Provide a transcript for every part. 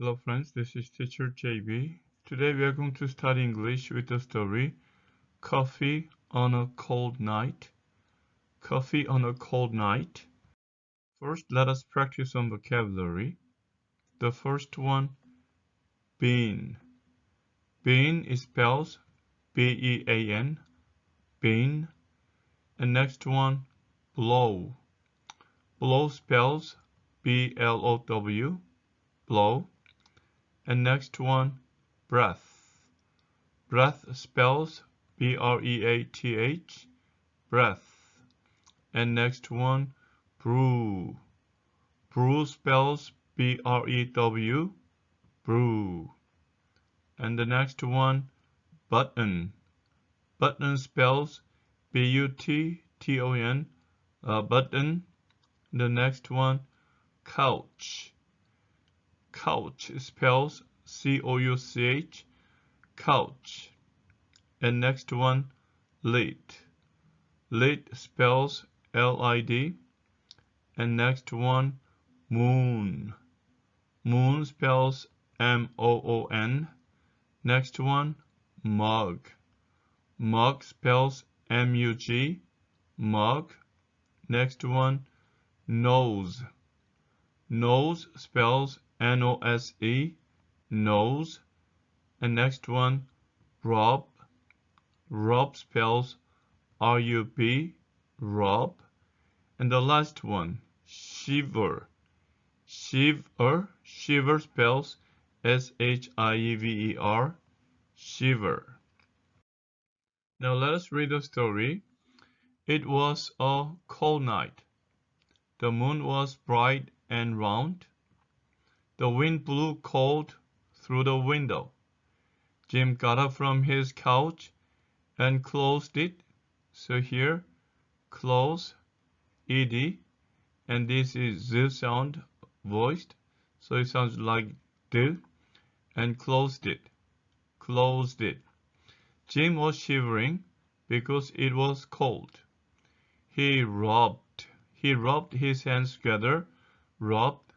Hello friends, this is teacher JB. Today we are going to study English with the story Coffee on a Cold Night. Coffee on a Cold Night. First, let us practice some vocabulary. The first one, bean. Bean spells B-E-A-N, bean. And next one, blow. Blow spells B-L-O-W, blow. And next one, breath. Breath spells B-R-E-A-T-H, breath. And next one, brew. Brew spells B-R-E-W, brew. And the next one, button. Button spells B-U-T-T-O-N, button. The next one, couch. Couch spells C-O-U-C-H, couch. And next one, lid. Lid spells L-I-D. And next one, moon. Moon spells M-O-O-N. Next one, mug. Mug spells M-U-G, mug. Next one, nose. Nose spells N-O-S-E, nose. And next one, rub. Rub spells R-U-B, rub. And the last one, shiver. Shiver spells S-H-I-E-V-E-R, shiver. Now let us read the story. It was a cold night. The moon was bright and round. The wind blew cold through the window. Jim got up from his couch and closed it. So here, close, ed, and this is z sound voiced, so it sounds like d, and closed it. Jim was shivering because it was cold. He rubbed his hands together. Rubbed,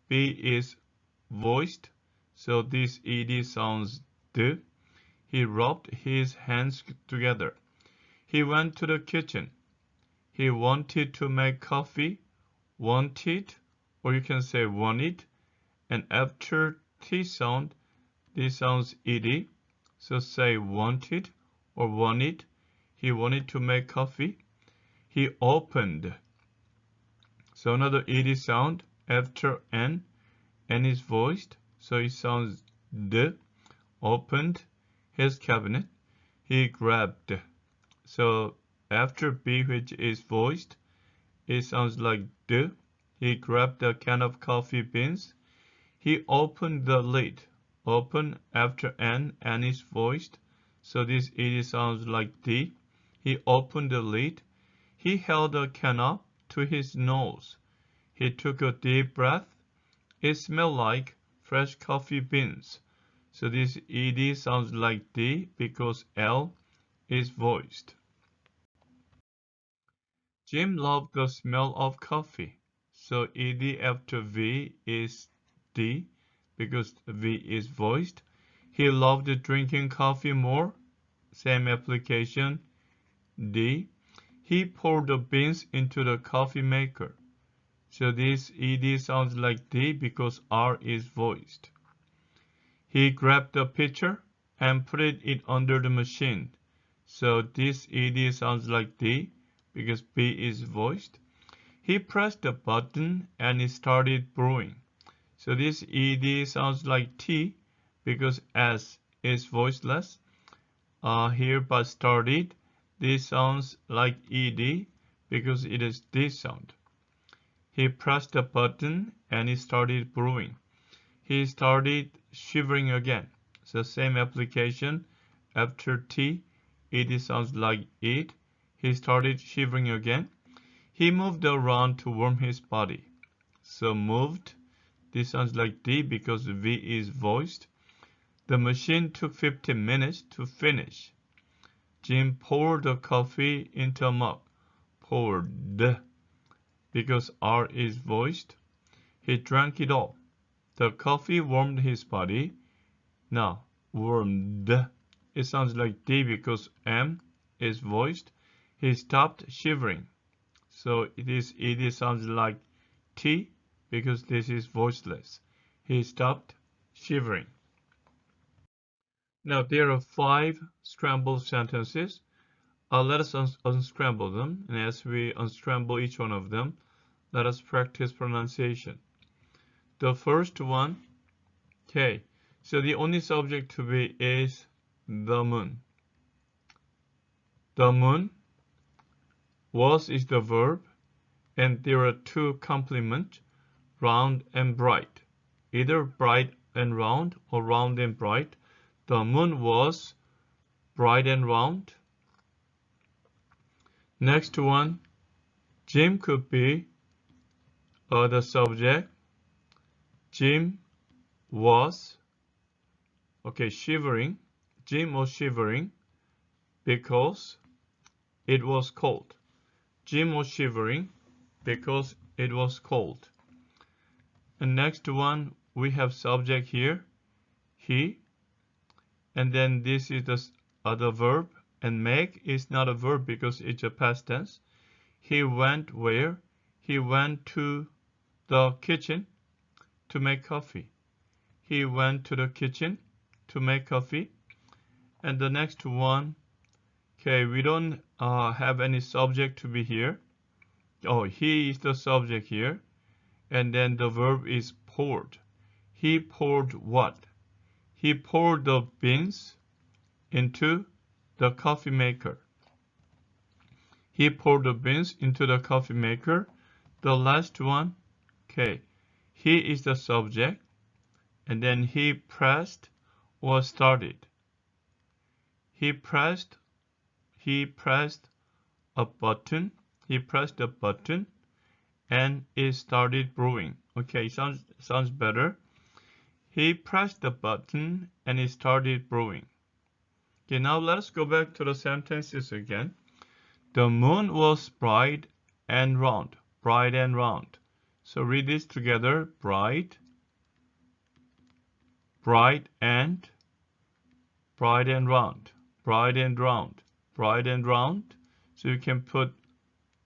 b is voiced, so this ed sounds d. He rubbed his hands together. He went to the kitchen. He wanted to make coffee. Wanted, or you can say wanted. And after T sound, this sounds ed. So say wanted or wanted. He wanted to make coffee. He opened. So another ed sound after N. N is voiced, so it sounds d. Opened his cabinet. He grabbed. So after B, which is voiced, it sounds like d. He grabbed a can of coffee beans. He opened the lid. Open after N is voiced, so this ed sounds like d. He opened the lid. He held a can up to his nose. He took a deep breath. It smelled like fresh coffee beans. So this ed sounds like d because L is voiced. Jim loved the smell of coffee. So ed after V is D because V is voiced. He loved drinking coffee more. Same application, D. He poured the beans into the coffee maker. So this ed sounds like D because R is voiced. He grabbed the pitcher and put it under the machine. So this ed sounds like D because B is voiced. He pressed the button and it started brewing. So this ed sounds like T because S is voiceless. Here but started, this sounds like ed because it is D sound. He pressed the button and it started brewing. He started shivering again. So same application. After T, it sounds like it. He started shivering again. He moved around to warm his body. So moved, this sounds like D because V is voiced. The machine took 15 minutes to finish. Jim poured the coffee into a mug. Poured because R is voiced. He drank it all. The coffee warmed his body. Now, warmed. It sounds like D because M is voiced. He stopped shivering. So it sounds like T because this is voiceless. He stopped shivering. Now there are 5 scrambled sentences. Let us unscramble them, and as we unscramble each one of them, let us practice pronunciation. The first one, okay, so the only subject to be is the moon. The moon, was is the verb, and there are 2 complements, round and bright. Either bright and round or round and bright. The moon was bright and round. Next one, Jim could be the subject. Jim was, okay, shivering. Jim was shivering because it was cold. Jim was shivering because it was cold. And next one, we have subject here, he. And then this is the verb. And make is not a verb because it's a past tense. He went where? He went to the kitchen to make coffee. He went to the kitchen to make coffee. And the next one, okay, we don't have any subject to be here. Oh, he is the subject here. And then the verb is poured. He poured what? He poured the beans into the coffee maker. He poured the beans into the coffee maker. The last one, okay, he is the subject, and then he pressed or started. He pressed a button. He pressed a button, and it started brewing. Okay, sounds better. He pressed the button, and it started brewing. Okay, now let's go back to the sentences again. The moon was bright and round. Bright and round. So read this together. Bright, bright and round. Bright and round. Bright and round. So you can put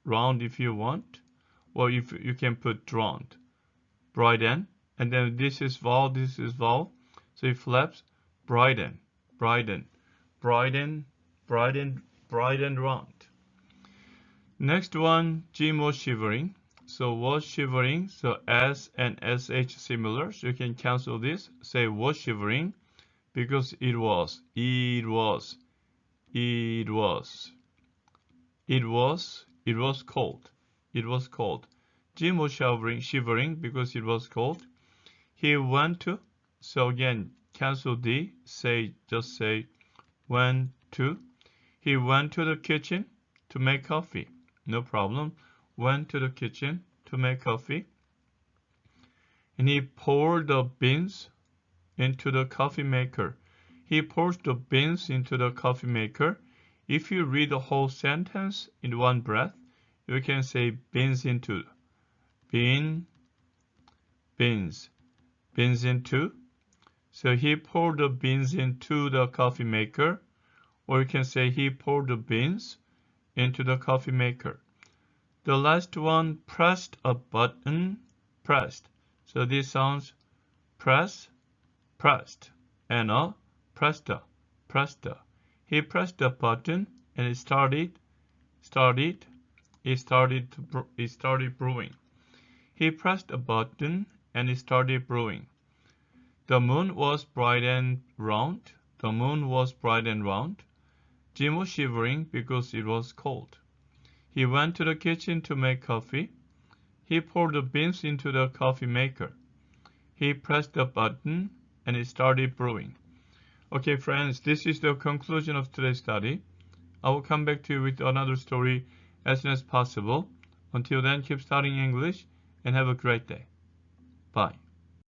round if you want. Or if you can put round. Brighten. And then this is vowel, this is vowel. So it flaps. Brighten. Brighten. Brighten. Brighten. Brighten round. Next one, Jim was shivering. So was shivering. So S and SH similar. So you can cancel this. Say was shivering because it was. It was. It was. It was. It was cold. It was cold. Jim was shivering because it was cold. He went to. So again, cancel D. Just say went to. He went to the kitchen to make coffee. No problem. Went to the kitchen to make coffee. And he poured the beans into the coffee maker. He pours the beans into the coffee maker. If you read the whole sentence in one breath, you can say beans into. Beans into. So he poured the beans into the coffee maker. Or you can say he poured the beans into the coffee maker. The last one, pressed a button, pressed. So this sounds press, pressed, and a pressed. He pressed the button and it started brewing. He pressed a button and it started brewing. The moon was bright and round. The moon was bright and round. Jim was shivering because it was cold. He went to the kitchen to make coffee. He poured the beans into the coffee maker. He pressed the button and it started brewing. Okay, friends, this is the conclusion of today's study. I will come back to you with another story as soon as possible. Until then, keep studying English and have a great day. Bye.